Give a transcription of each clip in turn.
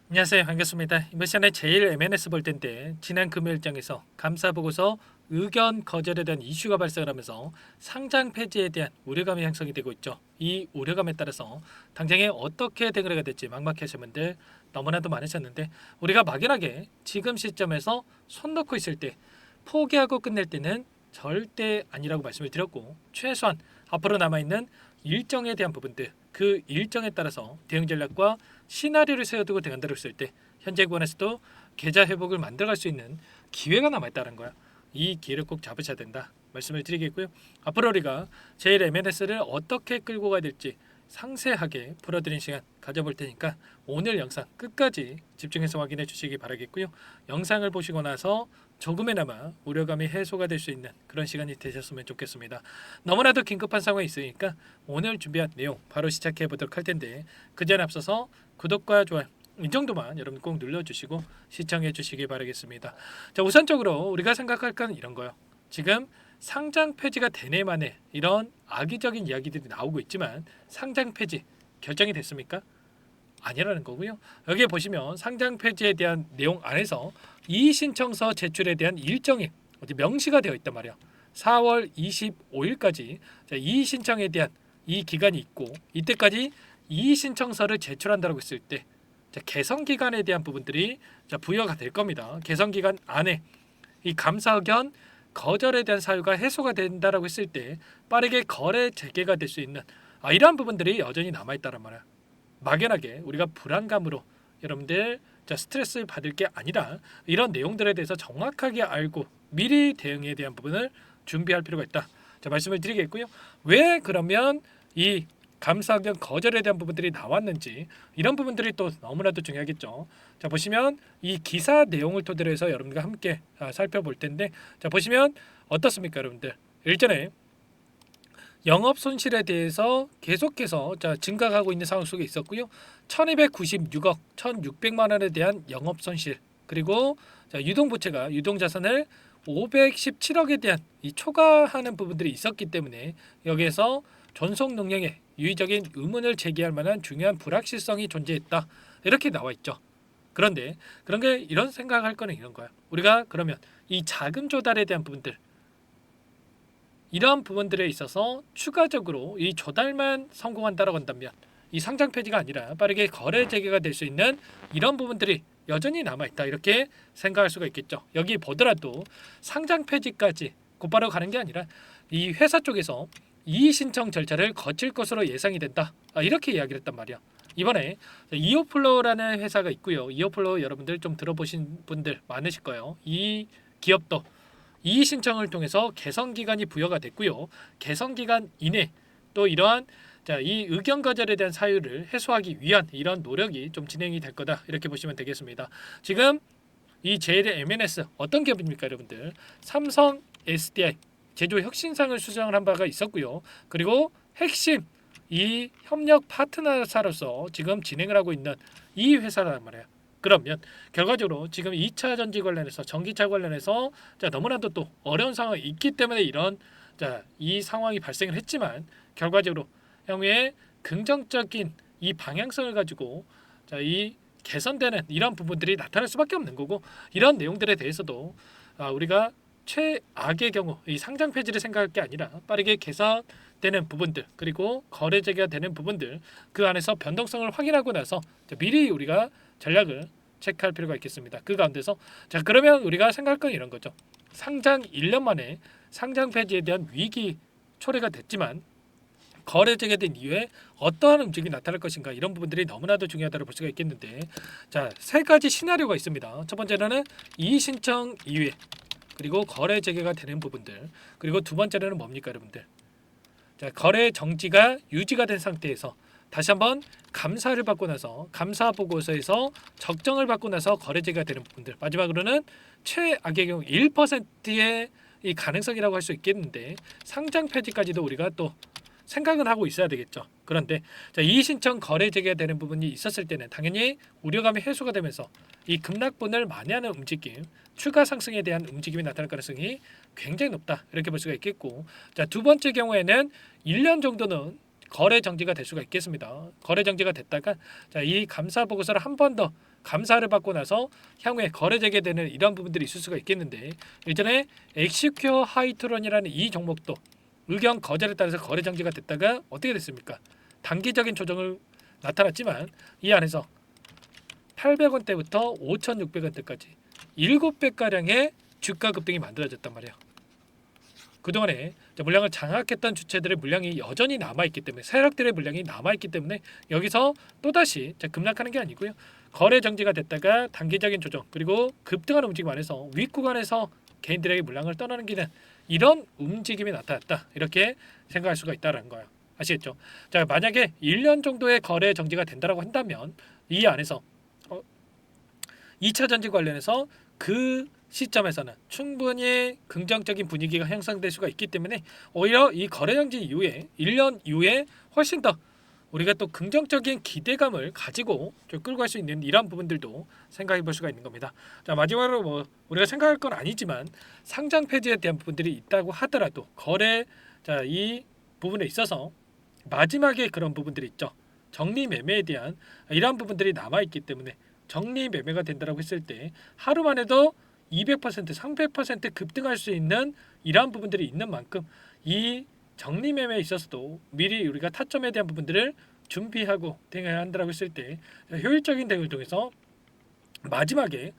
안녕하세요. 반갑습니다. 이번 시간에 제일 MNS 볼 텐데 지난 금요일장에서 감사 보고서 의견 거절에 대한 이슈가 발생을 하면서 상장 폐지에 대한 우려감이 형성이 되고 있죠. 이 우려감에 따라서 당장에 어떻게 대응을 해야 될지 막막하신 분들 너무나도 많으셨는데, 우리가 막연하게 지금 시점에서 손 놓고 있을 때 포기하고 끝낼 때는 절대 아니라고 말씀을 드렸고, 최소한 앞으로 남아있는 일정에 대한 부분들, 그 일정에 따라서 대응 전략과 시나리오를 세워두고 대응한다고 했을 때 현재 구간에서도 계좌 회복을 만들어갈 수 있는 기회가 남아있다는 거야. 이 기회를 꼭 잡으셔야 된다 말씀을 드리겠고요. 앞으로 우리가 제일 MNS를 어떻게 끌고 가야 될지 상세하게 풀어드린 시간 가져볼 테니까 오늘 영상 끝까지 집중해서 확인해 주시기 바라겠고요. 영상을 보시고 나서 조금이나마 우려감이 해소가 될 수 있는 그런 시간이 되셨으면 좋겠습니다. 너무나도 긴급한 상황이 있으니까 오늘 준비한 내용 바로 시작해 보도록 할 텐데, 그 전에 앞서서 구독과 좋아요 이 정도만 여러분 꼭 눌러주시고 시청해 주시기 바라겠습니다. 자, 우선적으로 우리가 생각할 건 이런 거요. 지금 상장 폐지가 되네 마네 이런 악의적인 이야기들이 나오고 있지만 상장 폐지 결정이 됐습니까? 아니라는 거고요. 여기에 보시면 상장 폐지에 대한 내용 안에서 이의 신청서 제출에 대한 일정이 어디 명시가 되어 있단 말이야. 4월 25일까지 이의 신청에 대한 이 기간이 있고, 이때까지 이의 신청서를 제출한다고 했을 때 개선 기간에 대한 부분들이 부여가 될 겁니다. 개선 기간 안에 이 감사 의견 거절에 대한 사유가 해소가 된다라고 했을 때 빠르게 거래 재개가 될 수 있는 이러한 부분들이 여전히 남아 있다란 말이야. 막연하게 우리가 불안감으로 여러분들 스트레스를 받을 게 아니라 이런 내용들에 대해서 정확하게 알고 미리 대응에 대한 부분을 준비할 필요가 있다. 말씀을 드리겠고요. 왜 그러면 이 감사 의견 거절에 대한 부분들이 나왔는지, 이런 부분들이 또 너무나도 중요하겠죠. 보시면 이 기사 내용을 토대로 해서 여러분과 함께 살펴볼 텐데, 보시면 어떻습니까 여러분들? 일전에 영업 손실에 대해서 계속해서 증가하고 있는 상황 속에 있었고요. 1296억 1600만 원에 대한 영업 손실, 그리고 유동부채가 유동자산을 517억에 대한 이 초과하는 부분들이 있었기 때문에 여기에서 존속 능력에 유의적인 의문을 제기할 만한 중요한 불확실성이 존재했다, 이렇게 나와 있죠. 그런데 그런 게 이런 생각할 거는 이런 거야. 우리가 그러면 이 자금 조달에 대한 부분들, 이러한 부분들에 있어서 추가적으로 이 조달만 성공한다라고 한다면 이 상장 폐지가 아니라 빠르게 거래 재개가 될 수 있는 이런 부분들이 여전히 남아있다, 이렇게 생각할 수가 있겠죠. 여기 보더라도 상장 폐지까지 곧바로 가는 게 아니라 이 회사 쪽에서 이의 신청 절차를 거칠 것으로 예상이 된다, 이렇게 이야기를 했단 말이야. 이번에 이오플로우라는 회사가 있고요. 이오플로우 여러분들 좀 들어보신 분들 많으실 거예요. 이 기업도 이의 신청을 통해서 개선 기간이 부여가 됐고요. 개선 기간 이내 또 이러한 이 의견 거절에 대한 사유를 해소하기 위한 이런 노력이 좀 진행이 될 거다, 이렇게 보시면 되겠습니다. 지금 이 제일의 MNS 어떤 기업입니까 여러분들? 삼성 SDI 제조 혁신상을 수상을 한 바가 있었고요. 그리고 핵심 이 협력 파트너사로서 지금 진행을 하고 있는 이 회사란 말이에요. 그러면 결과적으로 지금 2차 전지 관련해서 전기차 관련해서 너무나도 또 어려운 상황이 있기 때문에 이런 이 상황이 발생을 했지만, 결과적으로 향후에 긍정적인 이 방향성을 가지고 이 개선되는 이런 부분들이 나타날 수밖에 없는 거고, 이런 내용들에 대해서도 우리가 최악의 경우 이 상장 폐지를 생각할 게 아니라 빠르게 개선되는 부분들, 그리고 거래 재개가 되는 부분들, 그 안에서 변동성을 확인하고 나서 미리 우리가 전략을 체크할 필요가 있겠습니다. 그 가운데서 그러면 우리가 생각할 건 이런 거죠. 상장 1년 만에 상장 폐지에 대한 위기 초래가 됐지만 거래 재개된 이후에 어떠한 움직임이 나타날 것인가, 이런 부분들이 너무나도 중요하다고 볼 수가 있겠는데, 세 가지 시나리오가 있습니다. 첫 번째는 이의 신청 이후에 그리고 거래 재개가 되는 부분들, 그리고 두 번째는 뭡니까 여러분들? 거래 정지가 유지가 된 상태에서 다시 한번 감사를 받고 나서 감사 보고서에서 적정을 받고 나서 거래 재개가 되는 부분들, 마지막으로는 최악의 경우 1%의 이 가능성이라고 할 수 있겠는데, 상장 폐지까지도 우리가 또 생각은 하고 있어야 되겠죠. 그런데 이의 신청 거래 재개되는 부분이 있었을 때는 당연히 우려감이 해소가 되면서 이 급락분을 만회하는 움직임, 추가 상승에 대한 움직임이 나타날 가능성이 굉장히 높다, 이렇게 볼 수가 있겠고, 두 번째 경우에는 1년 정도는 거래 정지가 될 수가 있겠습니다. 거래 정지가 됐다가 이 감사 보고서를 한 번 더 감사를 받고 나서 향후에 거래 재개되는 이런 부분들이 있을 수가 있겠는데, 일전에 엑시큐어 하이트론이라는 이 종목도 의견 거절에 따라서 거래 정지가 됐다가 어떻게 됐습니까? 단기적인 조정을 나타났지만 이 안에서 800원대부터 5,600원대까지 7배가량의 주가 급등이 만들어졌단 말이야. 그동안에 물량을 장악했던 주체들의 물량이 여전히 남아있기 때문에, 세력들의 물량이 남아있기 때문에 여기서 또다시 급락하는 게 아니고요, 거래 정지가 됐다가 단기적인 조정 그리고 급등하는 움직임 안에서 윗구간에서 개인들에게 물량을 떠나는기는 이런 움직임이 나타났다, 이렇게 생각할 수가 있다는 거예요. 아시겠죠? 자, 만약에 1년 정도의 거래 정지가 된다라고 한다면 이 안에서 2차 전지 관련해서 그 시점에서는 충분히 긍정적인 분위기가 형성될 수가 있기 때문에 오히려 이 거래 정지 이후에 1년 이후에 훨씬 더 우리가 또 긍정적인 기대감을 가지고 좀 끌고 갈 수 있는 이런 부분들도 생각해 볼 수가 있는 겁니다. 자, 마지막으로 우리가 생각할 건 아니지만 상장 폐지에 대한 부분들이 있다고 하더라도 거래, 이 부분에 있어서 마지막에 그런 부분들이 있죠. 정리 매매에 대한 이러한 부분들이 남아 있기 때문에 정리 매매가 된다라고 했을 때 하루만 해도 200%, 300% 급등할 수 있는 이러한 부분들이 있는 만큼 이 정리 매매에 있어서도 미리 우리가 타점에 대한 부분들을 준비하고 대응해야 한다라고 했을 때 효율적인 대응을 통해서 마지막에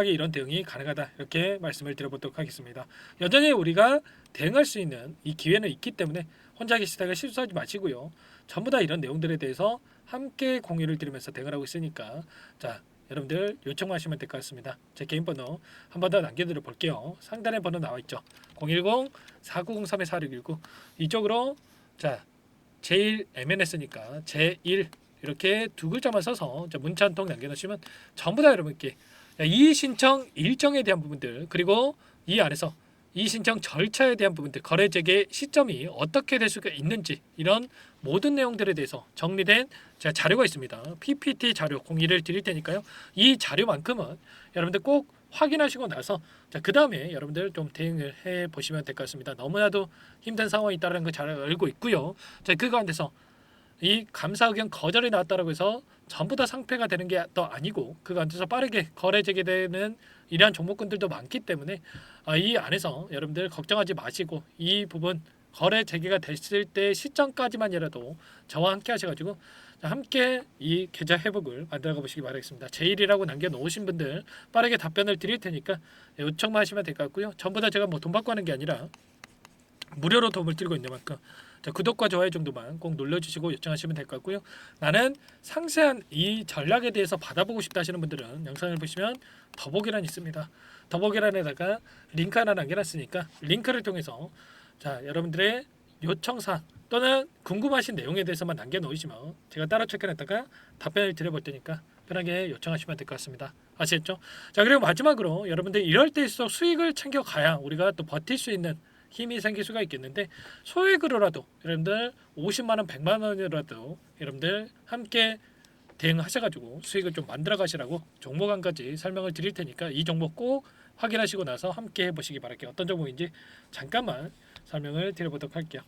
이런 대응이 가능하다, 이렇게 말씀을 드려보도록 하겠습니다. 여전히 우리가 대응할 수 있는 이 기회는 있기 때문에 혼자 계시다가 실수하지 마시고요, 전부 다 이런 내용들에 대해서 함께 공유를 드리면서 대응을 하고 있으니까, 자, 여러분들 요청만 하시면 될 것 같습니다. 제 개인 번호 한 번 더 남겨드려 볼게요. 상단에 번호 나와 있죠. 010-4903-4619 이쪽으로, 자, 제1 MNS니까 제1 이렇게 두 글자만 써서 문자 한 통 남겨놓으시면 전부 다 여러분께 이 신청 일정에 대한 부분들, 그리고 이 안에서 이 신청 절차에 대한 부분들, 거래 재개 시점이 어떻게 될 수가 있는지, 이런 모든 내용들에 대해서 정리된 제가 자료가 있습니다. PPT 자료 공유를 드릴 테니까요. 이 자료만큼은 여러분들 꼭 확인하시고 나서, 그 다음에 여러분들 좀 대응을 해 보시면 될 것 같습니다. 너무나도 힘든 상황이 있다는 거 잘 알고 있고요. 자, 그 가운데서 이 감사 의견 거절이 나왔다라고 해서 전부 다 상패가 되는 게 또 아니고, 그 가운데서 빠르게 거래 재개되는 이러한 종목군들도 많기 때문에 이 안에서 여러분들 걱정하지 마시고 이 부분 거래 재개가 됐을 때 시점까지만이라도 저와 함께 하셔가지고 함께 이 계좌 회복을 만들어가 보시기 바라겠습니다. 제1이라고 남겨놓으신 분들 빠르게 답변을 드릴 테니까 요청만 하시면 될 것 같고요. 전부 다 제가 돈 받고 하는 게 아니라 무료로 도움을 드리고 있는 만큼, 자, 구독과 좋아요 정도만 꼭 눌러주시고 요청하시면 될 것 같고요. 나는 상세한 이 전략에 대해서 받아보고 싶다 하시는 분들은 영상을 보시면 더보기란 있습니다. 더보기란에다가 링크 하나 남겨놨으니까 링크를 통해서, 자, 여러분들의 요청사항 또는 궁금하신 내용에 대해서만 남겨놓으시면 제가 따로 체크했다가 답변을 드려볼 테니까 편하게 요청하시면 될 것 같습니다. 아시겠죠? 자, 그리고 마지막으로 여러분들 이럴 때일수록 수익을 챙겨가야 우리가 또 버틸 수 있는 힘이 생길 수가 있겠는데, 소액으로라도 여러분들 50만 원, 100만 원이라도 여러분들 함께 대응하셔가지고 수익을 좀 만들어 가시라고 종목 한 가지 설명을 드릴 테니까 이 종목 꼭 확인하시고 나서 함께 해보시기 바랄게요. 어떤 종목인지 잠깐만 설명을 드려보도록 할게요.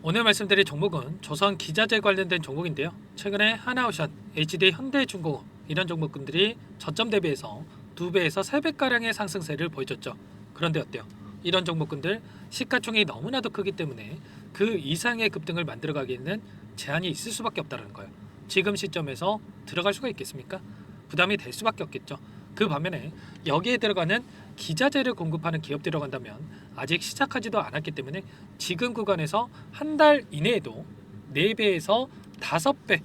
오늘 말씀드릴 종목은 조선 기자재 관련된 종목인데요. 최근에 하나오션, HD 현대중공업 이런 종목군들이 저점 대비해서 2배에서 3배가량의 상승세를 보여줬죠. 그런데 어때요? 이런 종목군들 시가총액이 너무나도 크기 때문에 그 이상의 급등을 만들어가기에는 제한이 있을 수밖에 없다는 거예요. 지금 시점에서 들어갈 수가 있겠습니까? 부담이 될 수밖에 없겠죠. 그 반면에 여기에 들어가는 기자재를 공급하는 기업들이 들어간다면 아직 시작하지도 않았기 때문에 지금 구간에서 한 달 이내에도 4배에서 5배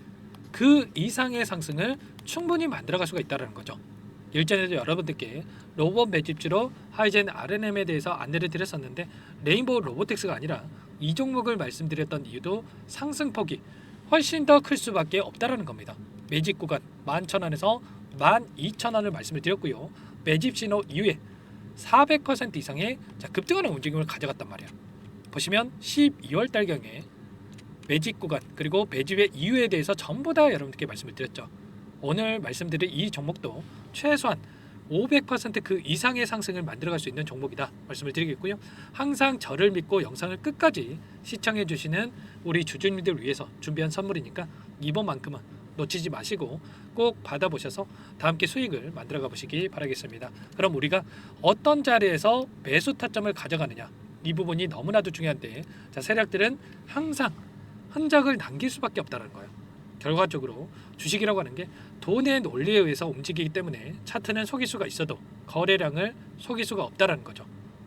그 이상의 상승을 충분히 만들어갈 수가 있다는 거죠. 일전에도 여러분들께 로봇 매집주로 하이젠 RNM에 대해서 안내를 드렸었는데, 레인보우 로보틱스가 아니라 이 종목을 말씀드렸던 이유도 상승폭이 훨씬 더 클 수밖에 없다라는 겁니다. 매집 구간 11,000원에서 12,000원을 말씀을 드렸고요. 매집 신호 이후에 400% 이상의 급등하는 움직임을 가져갔단 말이에요. 보시면 12월 달경에 매집 구간 그리고 매집의 이유에 대해서 전부 다 여러분들께 말씀을 드렸죠. 오늘 말씀드린 이 종목도 최소한 500%그 이상의 상승을 만들어갈 수 있는 종목이다 말씀을 드리겠고요. 항상 저를 믿고 영상을 끝까지 시청해 주시는 우리 주주님들 위해서 준비한 선물이니까 이번만큼은 놓치지 마시고 꼭 받아보셔서 다 함께 수익을 만들어가 보시기 바라겠습니다. 그럼 우리가 어떤 자리에서 매수 타점을 가져가느냐, 이 부분이 너무나도 중요한데, 자, 세력들은 항상 흔적을 남길 수밖에 없다는 거예요. 결과적으로 주식이라고 하는 게 돈의 논리에 의해서 움직이기 때문에 차트는 속일 수가 있어도 거래량을 속일 수가 없다는 거죠.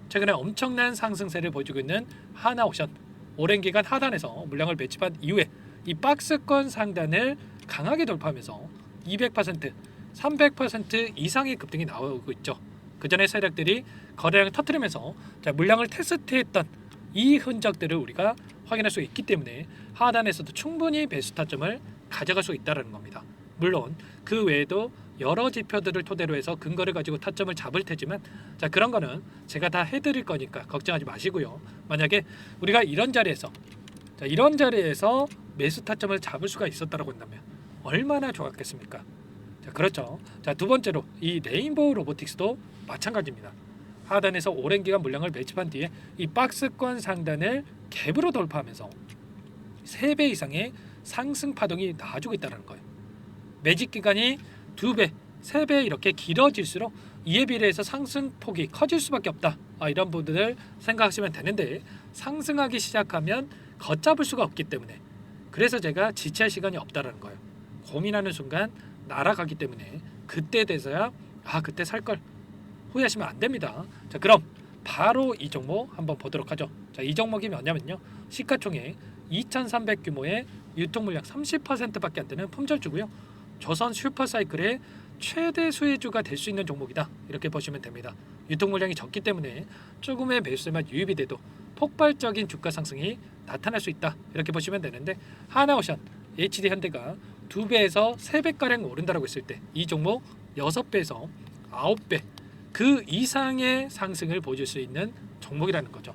최근에 엄청난 상승세를 보여주고 있는 하나오션, 오랜 기간 하단에서 물량을 매집한 이후에 이 박스권 상단을 강하게 돌파하면서 200%, 300% 이상의 급등이 나오고 있죠. 그 전에 세력들이 거래량을 터뜨리면서 물량을 테스트했던 이 흔적들을 우리가 확인할 수 있기 때문에 하단에서도 충분히 매수 타점을 가져갈 수 있다는 겁니다. 물론 그 외에도 여러 지표들을 토대로 해서 근거를 가지고 타점을 잡을 테지만, 자, 그런 거는 제가 다 해드릴 거니까 걱정하지 마시고요. 만약에 우리가 이런 자리에서 매수 타점을 잡을 수가 있었다고 한다면 얼마나 좋았겠습니까? 자, 그렇죠. 자, 두 번째로 이 레인보우 로보틱스도 마찬가지입니다. 하단에서 오랜 기간 물량을 매집한 뒤에 이 박스권 상단을 갭으로 돌파하면서 3배 이상의 상승 파동이 나와주고 있다는 거예요. 매집 기간이 2배, 3배 이렇게 길어질수록 이에 비례해서 상승폭이 커질 수밖에 없다. 이런 부분을 생각하시면 되는데, 상승하기 시작하면 걷잡을 수가 없기 때문에, 그래서 제가 지체할 시간이 없다는 거예요. 고민하는 순간 날아가기 때문에 그때 돼서야 그때 살 걸 후회하시면 안 됩니다. 자, 그럼 바로 이 종목 한번 보도록 하죠. 자, 이 종목이 뭐냐면요, 시가총액 2,300 규모의 유통 물량 30%밖에 안 되는 품절주고요. 조선 슈퍼사이클의 최대 수혜주가 될 수 있는 종목이다. 이렇게 보시면 됩니다. 유통 물량이 적기 때문에 조금의 매수세만 유입이 돼도 폭발적인 주가 상승이 나타날 수 있다. 이렇게 보시면 되는데, 하나오션, HD현대가 2배에서 3배가량 오른다라고 했을 때 이 종목 6배에서 9배 그 이상의 상승을 보여줄 수 있는 종목이라는 거죠.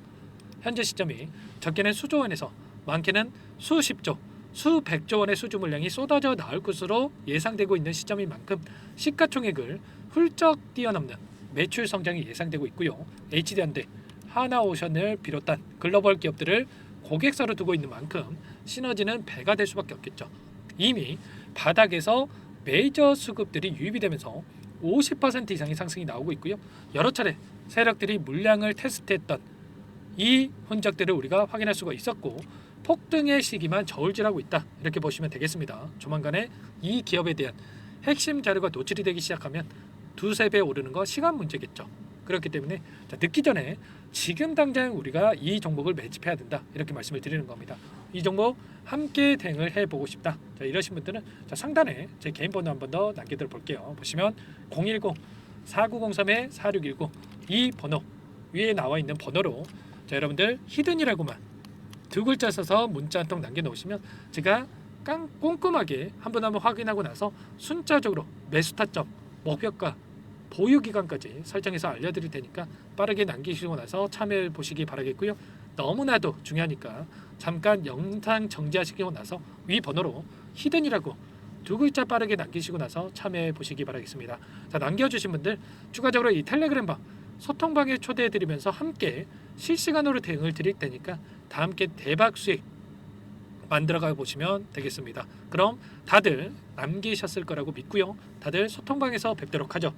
현재 시점이 적게는 수조 원에서 많게는 수십조, 수백조 원의 수주 물량이 쏟아져 나올 것으로 예상되고 있는 시점인 만큼 시가총액을 훌쩍 뛰어넘는 매출 성장이 예상되고 있고요. HD현대, 하나오션을 비롯한 글로벌 기업들을 고객사로 두고 있는 만큼 시너지는 배가 될 수밖에 없겠죠. 이미 바닥에서 메이저 수급들이 유입이 되면서 50% 이상의 상승이 나오고 있고요. 여러 차례 세력들이 물량을 테스트했던 이 흔적들을 우리가 확인할 수가 있었고, 폭등의 시기만 저울질하고 있다. 이렇게 보시면 되겠습니다. 조만간에 이 기업에 대한 핵심 자료가 노출이 되기 시작하면 2~3배 오르는 거 시간 문제겠죠. 그렇기 때문에 늦기 전에 지금 당장 우리가 이 종목을 매집해야 된다. 이렇게 말씀을 드리는 겁니다. 이 종목 함께 대응을 해보고 싶다. 자, 이러신 분들은 상단에 제 개인 번호 한 번 더 남겨드려 볼게요. 보시면 010-4903-4619 이 번호 위에 나와 있는 번호로 여러분들 히든이라고만 2글자 써서 문자 한 통 남겨놓으시면 제가 꼼꼼하게 한 번 확인하고 나서 순차적으로 매수 타점, 목표가, 보유 기간까지 설정해서 알려드릴 테니까 빠르게 남기시고 나서 참여해 보시기 바라겠고요. 너무나도 중요하니까 잠깐 영상 정지하시고 나서 위 번호로 히든이라고 2글자 빠르게 남기시고 나서 참여해 보시기 바라겠습니다. 자, 남겨주신 분들 추가적으로 이 텔레그램방 소통방에 초대해드리면서 함께 실시간으로 대응을 드릴 테니까 다 함께 대박 수익 만들어가 보시면 되겠습니다. 그럼 다들 남기셨을 거라고 믿고요. 다들 소통방에서 뵙도록 하죠.